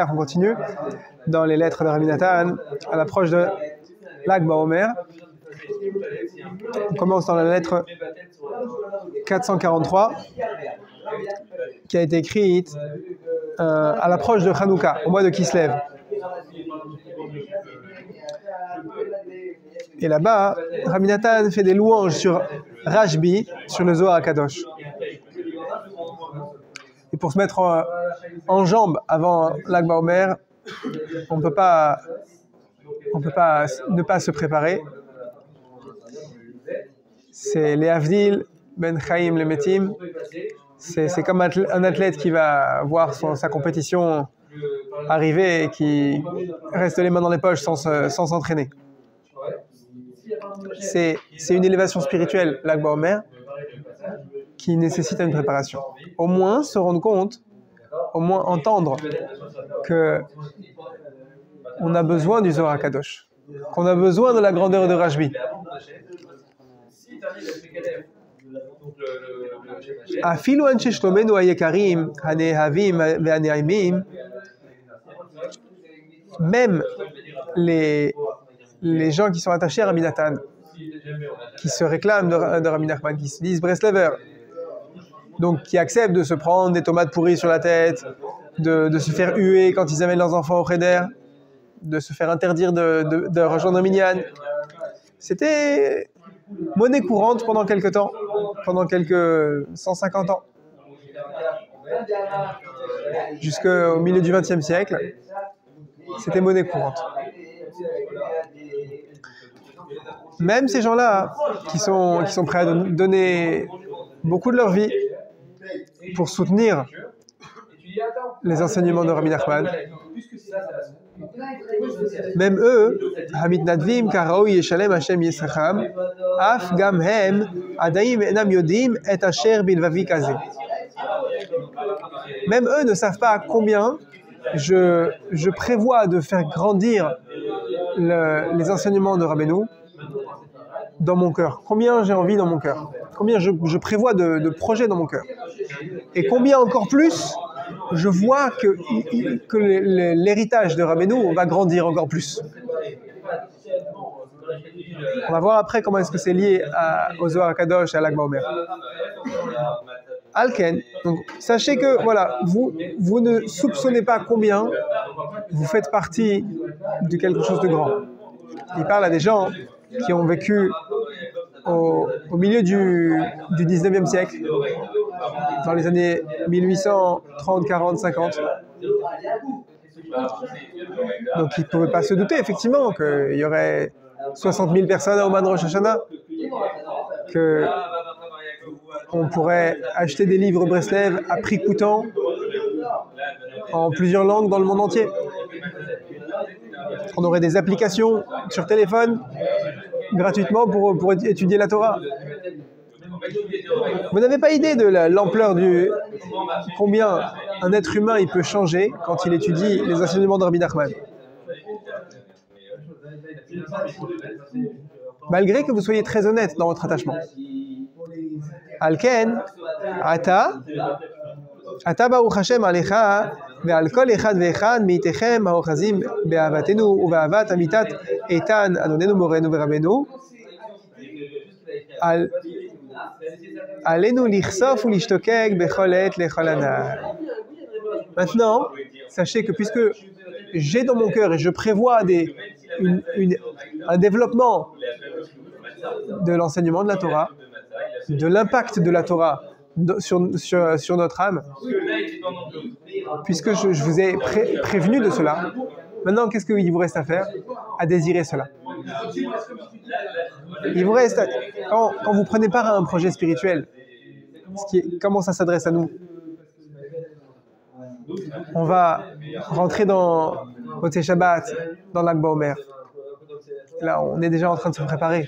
On continue dans les lettres de Rabbi Nathan à l'approche de Lag BaOmer. On commence dans la lettre 443 qui a été écrite à l'approche de Hanouka, au mois de Kislev. Et là-bas, Rabbi Nathan fait des louanges sur Rashbi, sur le Zohar HaKadosh. Et pour se mettre en jambe avant Lag BaOmer, on ne peut pas ne pas se préparer. C'est les Avdil, Ben Chaim, les Metim. C'est comme un athlète qui va voir sa compétition arriver et qui reste les mains dans les poches sans s'entraîner. C'est une élévation spirituelle, Lag BaOmer, qui nécessite une préparation. Au moins se rendre compte, au moins entendre que on a besoin du Zohar HaKadosh, qu'on a besoin de la grandeur de Rashbi. Afilu anshe shlomenu hayekarim hanehavim vehaneimim, même les gens qui sont attachés à Rabbi Nathan, qui se réclament de Rabbi Nachman, qui se disent Breslever, donc qui acceptent de se prendre des tomates pourries sur la tête, de se faire huer quand ils amènent leurs enfants au Cheder, de se faire interdire de rejoindre Minyan. C'était monnaie courante pendant quelques temps, pendant quelques 150 ans. Jusqu'au milieu du XXe siècle, c'était monnaie courante. Même ces gens-là, qui sont prêts à donner beaucoup de leur vie pour soutenir les enseignements de Rabbi Nachman, même eux, Hamit Nadvim, Karaoui, Yeshalem, Hashem, Yisracham, Af, Gam, Hem, Adaim, Enam, Yodim, Et Asher, Bilvavi, Kazé. Même eux ne savent pas combien je prévois de faire grandir les enseignements de Rabbeinu dans mon cœur. Combien j'ai envie dans mon cœur. Combien je prévois de projets dans mon cœur. Et combien encore plus je vois que l'héritage de Rabbeinu va grandir encore plus. On va voir après comment est-ce que c'est lié au Zohar HaKadosh et à Lag BaOmer. Alken, donc sachez que voilà, vous ne soupçonnez pas combien vous faites partie de quelque chose de grand. Il parle à des gens qui ont vécu au milieu du 19e siècle, dans les années 1830, 40, 50. Donc ils ne pouvaient pas se douter effectivement qu'il y aurait 60 000 personnes au Oman Rosh Hashanah, qu'on pourrait acheter des livres Breslev à prix coûtant en plusieurs langues dans le monde entier. On aurait des applications sur téléphone gratuitement pour étudier la Torah. Vous n'avez pas idée de l'ampleur combien un être humain il peut changer quand il étudie les enseignements de Rabbi Nachman. Malgré que vous soyez très honnête dans votre attachement. Alken, Ata Baruch Hashem Alecha, ve'al kol echad ve'echad meitechem ha'ochazim be'avatenu uve'avat amitat etan Adonenu morenu ve'Rabbeinu, alenu lichsof ou lishtokek bechol et lechol anar. Maintenant, sachez que puisque j'ai dans mon cœur et je prévois un développement de l'enseignement de la Torah, de l'impact de la Torah sur notre âme, puisque je vous ai prévenu de cela, maintenant qu'est-ce qu'il vous reste à faire? À désirer cela. Il vous reste, quand vous prenez part à un projet spirituel, comment ça s'adresse à nous? On va rentrer dans Motzei Shabbat, dans Lag BaOmer. Là, on est déjà en train de se préparer.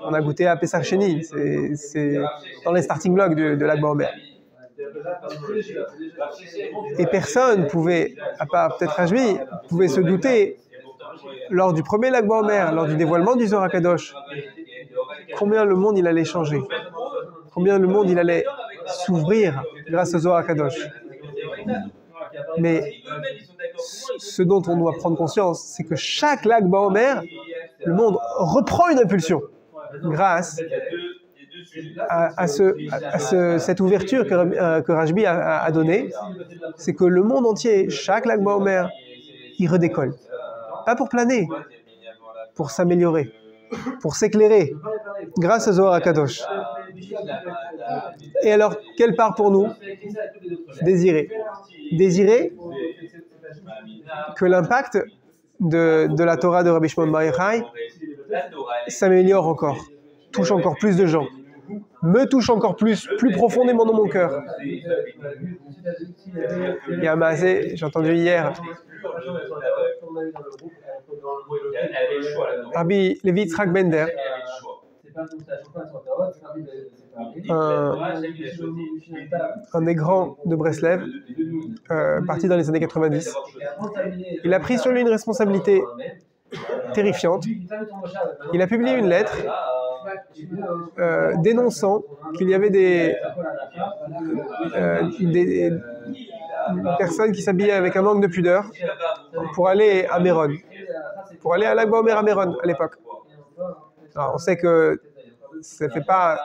On a goûté à Pesach Sheni, c'est dans les starting blocks de Lag BaOmer. Et personne pouvait, à part peut-être Rashbi, pouvait se douter, lors du premier Lag BaOmer, lors du dévoilement du Zohar HaKadosh, combien le monde il allait changer, combien le monde il allait s'ouvrir grâce au Zohar HaKadosh. Mais ce dont on doit prendre conscience, c'est que chaque Lag BaOmer, le monde reprend une impulsion grâce à cette ouverture que Rajbi a donnée. C'est que le monde entier, chaque Lag BaOmer, il redécolle. Pas pour planer, pour s'améliorer, pour s'éclairer, grâce à Zohar HaKadosh. Et alors, quelle part pour nous? Désirer. Désirer que l'impact de la Torah de Rabbi Shimon Bar Yochai s'améliore encore, touche encore plus de gens, me touche encore plus profondément dans mon cœur. Il y a un maasé, j'ai entendu hier, Rabbi Levi Yitzhak Bender, un des grands de Breslev, parti dans les années 90. Il a pris sur lui une responsabilité terrifiante. Il a publié une lettre dénonçant qu'il y avait des personnes qui s'habillaient avec un manque de pudeur pour aller à Méron, pour aller à Lag BaOmer à Méron à l'époque. Alors, on sait que ça ne fait pas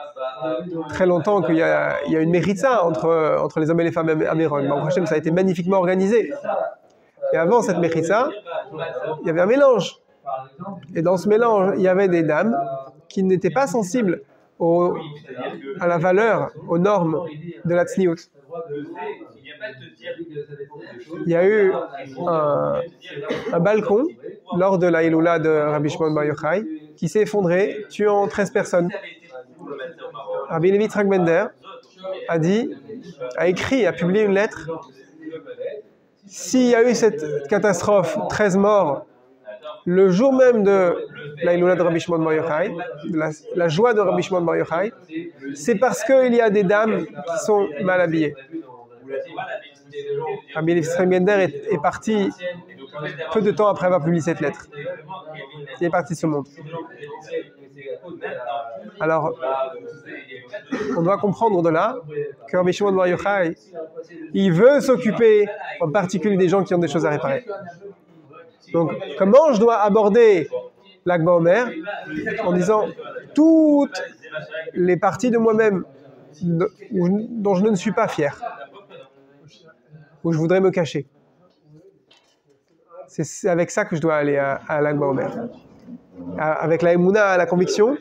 très longtemps qu'il y a une méritza entre les hommes et les femmes à Méron. Mais au prochain, ça a été magnifiquement organisé. Et avant cette méritza, il y avait un mélange. Et dans ce mélange, il y avait des dames qui n'étaient pas sensibles à la valeur, aux normes de la tzniout. Il y a eu un balcon lors de la Hiloula de Rabbi Shimon Bar Yochai qui s'est effondré, tuant 13 personnes. Rabbi Levi Yitzhak Bender a écrit, a publié une lettre. S'il y a eu cette catastrophe, 13 morts, le jour même de la Hiloula de Rabbi Shimon Bar Yochai, la joie de Rabbi Shimon Bar Yochai, c'est parce qu'il y a des dames qui sont mal habillées. Rabbi Levi Yitzhak Bender est parti peu de temps après avoir publié cette lettre. Il est parti de ce monde. Alors, on doit comprendre de là que Rabbi Shimon Bar Yochai, il veut s'occuper en particulier des gens qui ont des choses à réparer. Donc, comment je dois aborder Lag BaOmer? En disant toutes les parties de moi-même dont je ne suis pas fier, où je voudrais me cacher. C'est avec ça que je dois aller à Lag BaOmer. Avec la Emouna, la conviction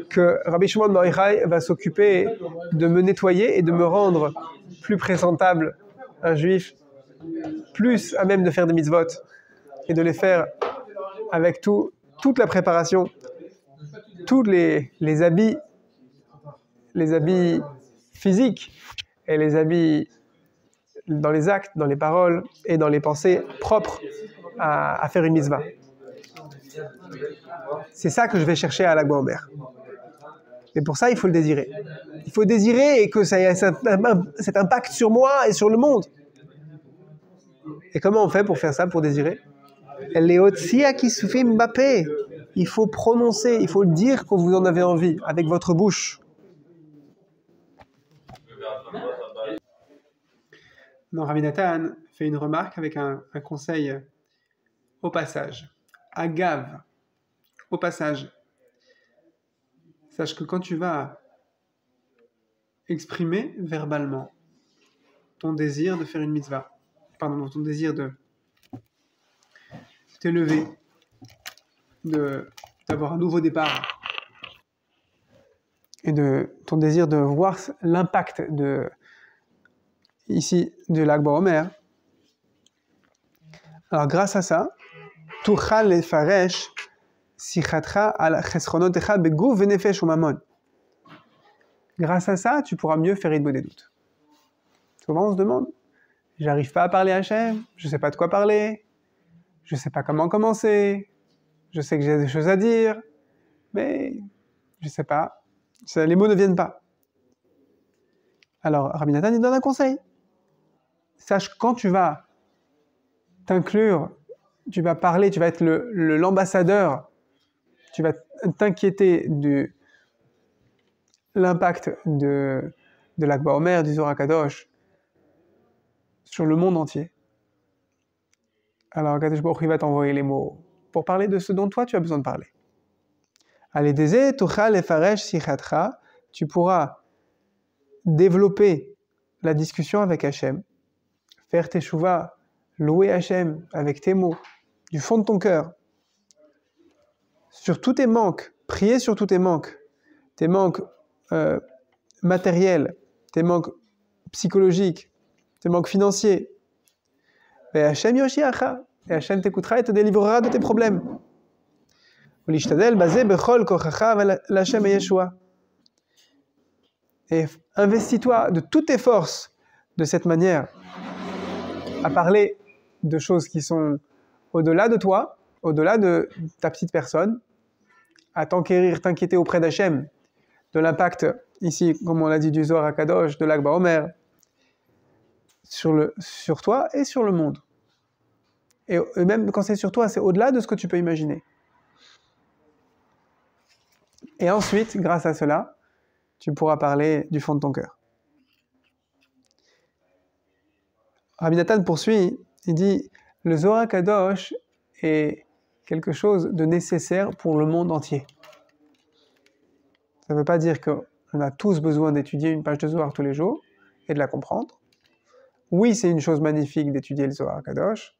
que Rabbi Shimon Bar Yochai va s'occuper de me nettoyer et de me rendre plus présentable, un juif, plus à même de faire des mitzvot et de les faire avec toute la préparation, tous les habits physiques et les habits dans les actes, dans les paroles et dans les pensées propres à faire une mitzvah. C'est ça que je vais chercher à Lag BaOmer. Mais pour ça, il faut le désirer. Il faut désirer et que ça ait cet impact sur moi et sur le monde. Et comment on fait pour faire ça, pour désirer? Il faut prononcer, il faut dire que vous en avez envie avec votre bouche. Non, Rabbi Nathan fait une remarque avec un conseil au passage. Agave, au passage. Sache que quand tu vas exprimer verbalement ton désir de faire une mitzvah, ton désir de t'élever, d'avoir un nouveau départ, et ton désir de voir l'impact ici de Lag BaOmer, alors grâce à ça, Tuchal lefaresh sichatra al chesronotecha beguf venefesh umamon. Grâce à ça, tu pourras mieux faire Hitbodedut des doutes. Souvent on se demande, j'arrive pas à parler à Hachem, je sais pas de quoi parler, je sais pas comment commencer, je sais que j'ai des choses à dire, mais je sais pas, les mots ne viennent pas. Alors Rabbi Nathan il donne un conseil. Sache quand tu vas t'inclure, tu vas parler, tu vas être l'ambassadeur, tu vas t'inquiéter de l'impact de Lag BaOmer, du Zohar HaKadosh, sur le monde entier. Alors, Kadosh Baruch Hu va t'envoyer les mots pour parler de ce dont toi tu as besoin de parler. Tu pourras développer la discussion avec Hachem, faire tes shuvas, louer Hachem avec tes mots, du fond de ton cœur, sur tous tes manques, prier sur tous tes manques matériels, tes manques psychologiques, tes manques financiers. Et Hachem Yoshiacha, et Hachem t'écoutera et te délivrera de tes problèmes. Et investis-toi de toutes tes forces de cette manière à parler de choses qui sont au-delà de toi, au-delà de ta petite personne, à t'enquérir, t'inquiéter auprès d'Hachem de l'impact, ici, comme on l'a dit, du Zohar HaKadosh, de l'Ag BaOmer, sur toi et sur le monde. Et même quand c'est sur toi, c'est au-delà de ce que tu peux imaginer. Et ensuite, grâce à cela, tu pourras parler du fond de ton cœur. Rabbi Nathan poursuit, il dit, le Zohar HaKadosh est quelque chose de nécessaire pour le monde entier. Ça ne veut pas dire qu'on a tous besoin d'étudier une page de Zohar tous les jours et de la comprendre. Oui, c'est une chose magnifique d'étudier le Zohar HaKadosh.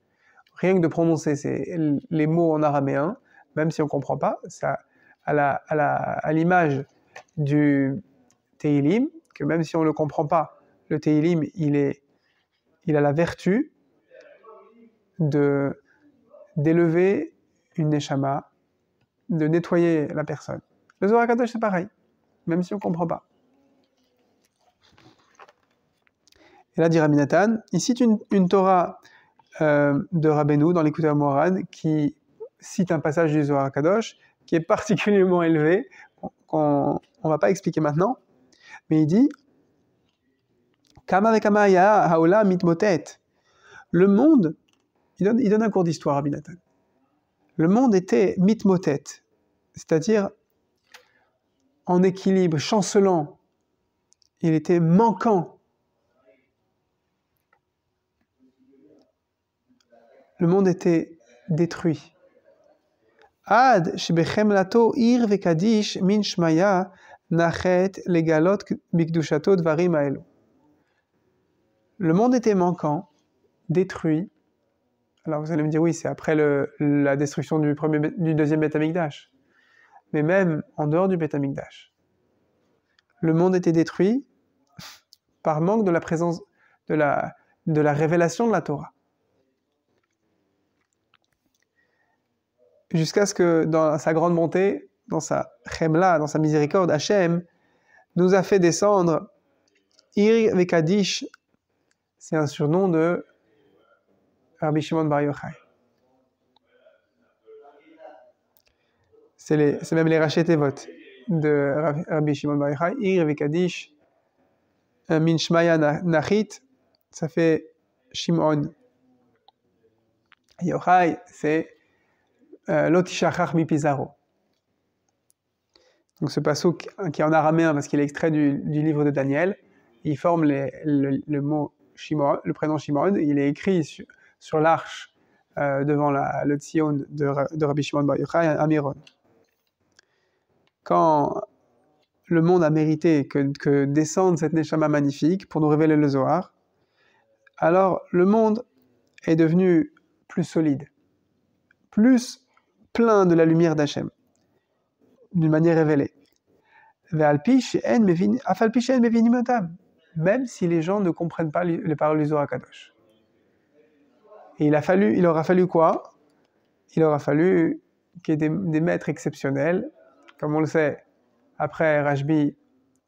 Rien que de prononcer les mots en araméen, même si on ne comprend pas, ça, à l'image du Tehillim, que même si on ne le comprend pas, le Tehillim, il a la vertu d'élever une neshama, de nettoyer la personne. Le Zohar HaKadosh, c'est pareil, même si on ne comprend pas. Et là, dit Rabbi Nathan, il cite une Torah de Rabbeinu dans l'Écouteur Moran qui cite un passage du Zohar HaKadosh qui est particulièrement élevé, qu'on ne va pas expliquer maintenant, mais il dit Kama vekama ya haola mitmotet. Le monde, il donne un cours d'histoire à Rabbi Nathan. Le monde était mitmotet, c'est-à-dire en équilibre, chancelant. Il était manquant. Le monde était détruit. Ad shebechem lato ir vekadish min shmaya nachet legalot bikdushato dvarim haelu. Le monde était manquant, détruit. Alors vous allez me dire, oui, c'est après la destruction du deuxième Beth Amikdash. Mais même en dehors du Beth Amikdash, le monde était détruit par manque de la présence, de la révélation de la Torah. Jusqu'à ce que dans sa grande bonté, dans sa chemla, dans sa miséricorde, Hachem nous a fait descendre Ir Vekadish, c'est un surnom de Rabbi Shimon Bar Yochai. C'est même les Raché Tevot de Rabbi Shimon Bar Yochai. Ir Vekadish, Min Shmaya Nachit, ça fait Shimon. Yochai, c'est Lotishachach mi Pizarro. Donc ce passouk qui est en araméen parce qu'il est extrait du livre de Daniel, il forme le mot Shimon, le prénom Shimon, il est écrit sur l'arche devant le Tzion de Rabbi Shimon Bar Yochai à Miron. Quand le monde a mérité que descende cette Neshama magnifique pour nous révéler le Zohar, alors le monde est devenu plus solide, plus plein de la lumière d'Hachem, d'une manière révélée. Même si les gens ne comprennent pas les paroles du Zohar HaKadosh. Et il aura fallu quoi? Il aura fallu qu'il y ait des maîtres exceptionnels. Comme on le sait, après Rashbi,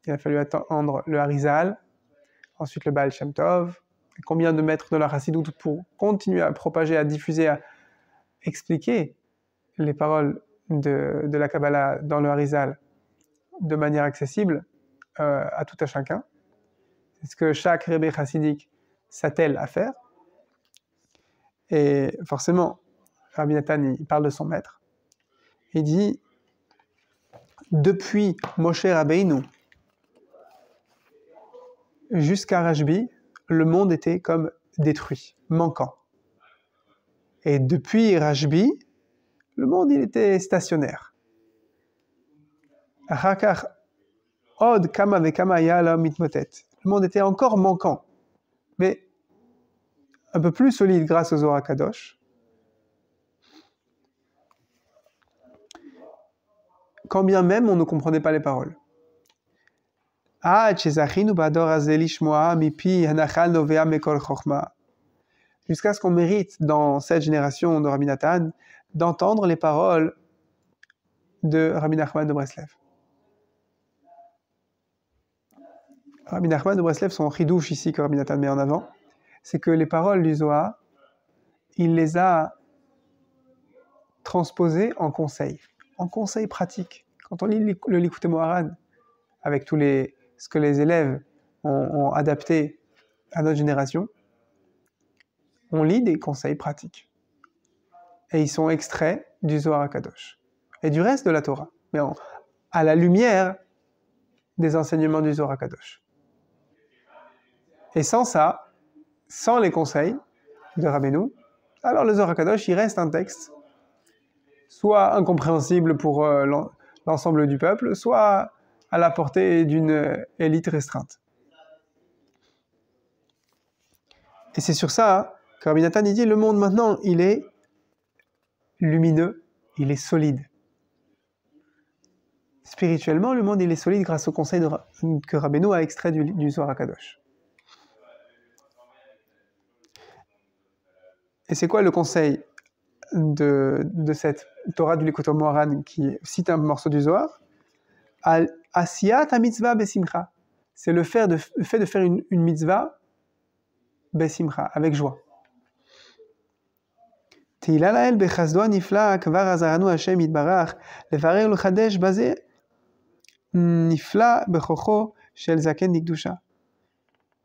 il a fallu attendre le Harizal, ensuite le Baal Shem Tov. Et combien de maîtres de la Chassidoute pour continuer à propager, à diffuser, à expliquer les paroles de la Kabbalah dans le Harizal de manière accessible à tout à chacun. C'est ce que chaque Rebbe chassidique s'attelle à faire. Et forcément, Rabbi Nathan, il parle de son maître. Il dit, depuis Moshe Rabbeinu jusqu'à Rashbi, le monde était comme détruit, manquant. Et depuis Rashbi, le monde il était stationnaire. Le monde était encore manquant, mais un peu plus solide grâce au Zohar Kadosh. Quand bien même on ne comprenait pas les paroles. Jusqu'à ce qu'on mérite dans cette génération de Rabbi Nathan d'entendre les paroles de Rabbi Nachman de Breslev. Rabbi Nachman de Breslev, son chidouche ici que Rabbi Nathan met en avant, c'est que les paroles du Zohar, il les a transposées en conseils pratiques. Quand on lit le Likutei Moharan, avec ce que les élèves ont adapté à notre génération, on lit des conseils pratiques. Et ils sont extraits du Zohar HaKadosh et du reste de la Torah, mais à la lumière des enseignements du Zohar HaKadosh. Et sans ça, sans les conseils de Rabbeinu, alors le Zohar HaKadosh, il reste un texte, soit incompréhensible pour l'ensemble du peuple, soit à la portée d'une élite restreinte. Et c'est sur ça que Rabbi Nathan dit, le monde maintenant, il est lumineux, il est solide. Spirituellement, le monde, il est solide grâce au conseil que Rabbeinu a extrait du Zohar HaKadosh. Et c'est quoi le conseil de cette Torah du Likutei Moharan qui cite un morceau du Zohar? Asiyat ha-mitzvah besimcha. C'est le fait de faire une mitzvah besimcha, avec joie. Tehila lael bechasdo nifla kvar azaranu Hashem yitbarach levarer l'chadesh bazeh nifla bechocho shel zaken dikdusha.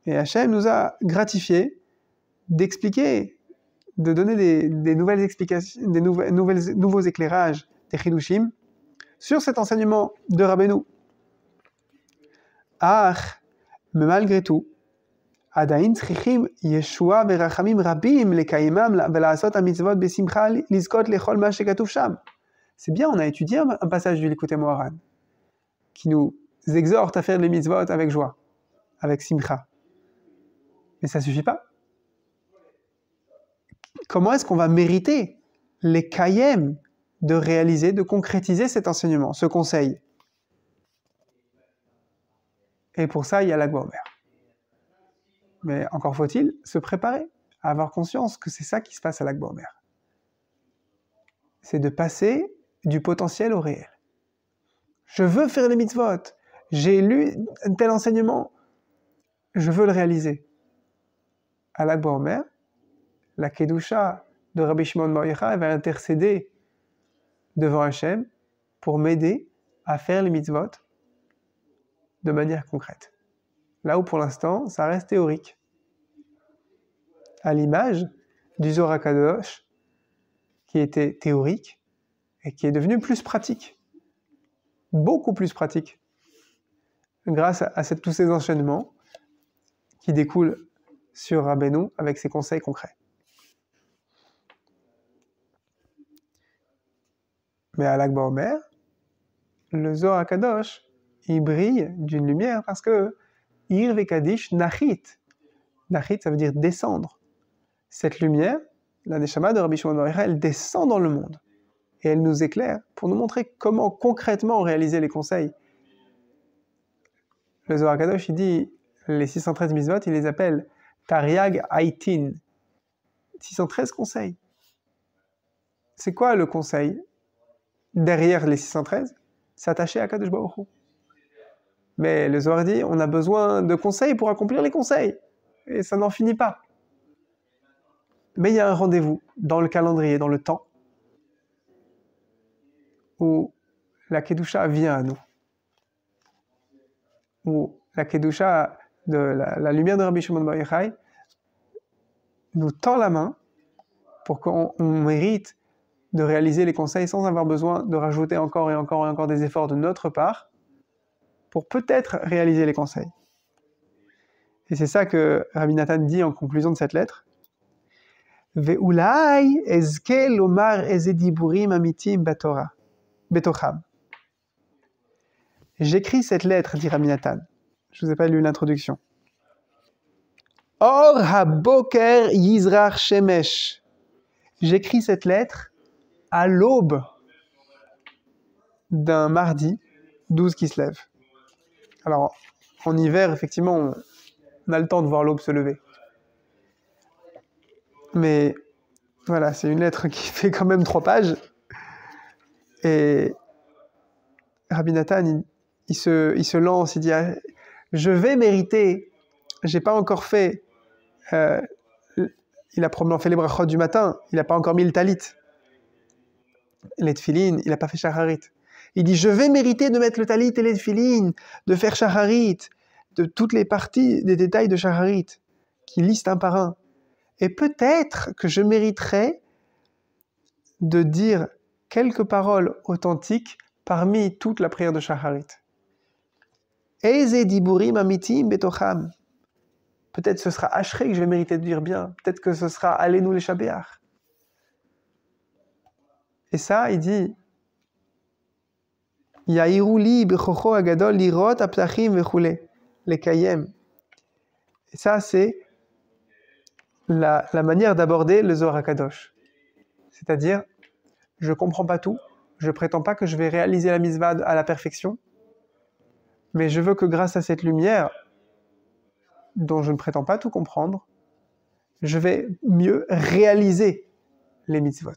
Et Hashem nous a gratifié d'expliquer, de donner des nouvelles explications, nouveaux éclairages des chidushim sur cet enseignement de Rabbeinu. Mais malgré tout, עדיין צריכים ישועה ורחמים רבים לקיימם ולעשות המצוות בשמחה לזכות לכל מה שכתוב שם. C'est bien, on a étudié un passage du Likutei Moharan qui nous exhorte à faire les mitzvot avec joie, avec simcha. Mais ça ne suffit pas. Comment est-ce qu'on va mériter les kayem de réaliser, de concrétiser cet enseignement, ce conseil? Et pour ça, il y a la Lag BaOmer. Mais encore faut-il se préparer à avoir conscience que c'est ça qui se passe à Lag BaOmer. C'est de passer du potentiel au réel. Je veux faire les mitzvot. J'ai lu un tel enseignement. Je veux le réaliser. À Lag BaOmer, la Kedusha de Rabbi Shimon Bar Yochai va intercéder devant Hachem pour m'aider à faire les mitzvot de manière concrète. Là où pour l'instant, ça reste théorique. À l'image du Zohar HaKadosh, qui était théorique et qui est devenu plus pratique. Beaucoup plus pratique. Grâce à tous ces enchaînements qui découlent sur Rabbeinu avec ses conseils concrets. Mais à Lag BaOmer, le Zohar HaKadosh, il brille d'une lumière parce que Ir Vekadish Nachit. Nachit, ça veut dire descendre. Cette lumière, la Neshama de Rabbi Shimon Bar Yochai, elle descend dans le monde. Et elle nous éclaire pour nous montrer comment concrètement réaliser les conseils. Le Zohar HaKadosh, il dit, les 613 mitzvot, il les appelle Tariag Aitin. 613 conseils. C'est quoi le conseil derrière les 613? S'attacher à Kadosh Baruch Hu. Mais le Zohar dit, on a besoin de conseils pour accomplir les conseils. Et ça n'en finit pas. Mais il y a un rendez-vous dans le calendrier, dans le temps, où la Kedusha vient à nous. Où la Kedusha, de la lumière de Rabbi Shimon Bar Yochai, nous tend la main pour qu'on mérite de réaliser les conseils sans avoir besoin de rajouter encore et encore et encore des efforts de notre part pour peut-être réaliser les conseils. Et c'est ça que Rabbi Nathan dit en conclusion de cette lettre. Ve'ulai ezke lomar eze diburim amitim betocham. J'écris cette lettre, dit Rabbi Nathan. Je ne vous ai pas lu l'introduction. Or haboker yizrach shemesh. J'écris cette lettre à l'aube d'un mardi 12 qui se lève. Alors, en hiver, effectivement, on a le temps de voir l'aube se lever. Mais voilà, c'est une lettre qui fait quand même 3 pages. Et Rabbi Nathan, il se lance, il dit je vais mériter, j'ai pas encore fait, il a probablement fait les brachot du matin, il n'a pas encore mis le talit, les tefilin, il n'a pas fait shacharit. Il dit je vais mériter de mettre le talit et les tefilin, de faire shacharit, de toutes les parties, des détails de shacharit, qui liste un par un. Et peut-être que je mériterai de dire quelques paroles authentiques parmi toute la prière de shacharit. Eze diburim amitim betocham. Peut-être ce sera Ashrei que je vais mériter de dire bien. Peut-être que ce sera Alenu le Shabéach. Et ça, il dit Yahiru li bechocho agadol lirot aptachim vechule lekayem. Et ça, c'est la manière d'aborder le Zohar HaKadosh. C'est-à-dire, je ne comprends pas tout, je ne prétends pas que je vais réaliser la mitzvah à la perfection, mais je veux que grâce à cette lumière, dont je ne prétends pas tout comprendre, je vais mieux réaliser les mitzvot.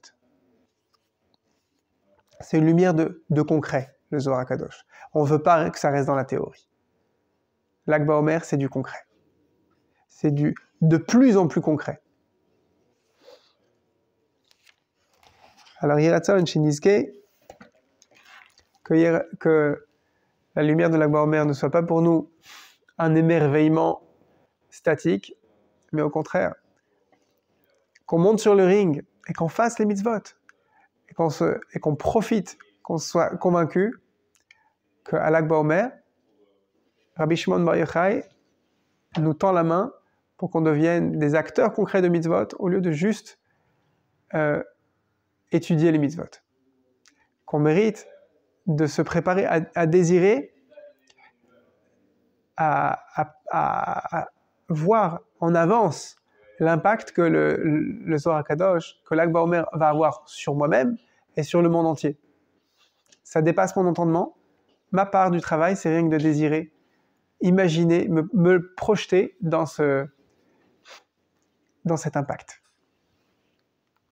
C'est une lumière de concret, le Zohar HaKadosh. On ne veut pas que ça reste dans la théorie. Lag BaOmer, c'est du concret. C'est de plus en plus concret. Alors, Yiratzon Shinizke, que la lumière de Lag BaOmer ne soit pas pour nous un émerveillement statique, mais au contraire, qu'on monte sur le ring et qu'on fasse les mitzvot, et qu'on profite, qu'on soit convaincu qu'à Lag BaOmer, Rabbi Shimon Bar Yochai nous tend la main pour qu'on devienne des acteurs concrets de mitzvot au lieu de juste étudier les mitzvot. Qu'on mérite de se préparer à désirer, à voir en avance l'impact que le Zohar HaKadosh, que Lag BaOmer va avoir sur moi-même et sur le monde entier. Ça dépasse mon entendement. Ma part du travail, c'est rien que de désirer, imaginer, me projeter dans cet impact.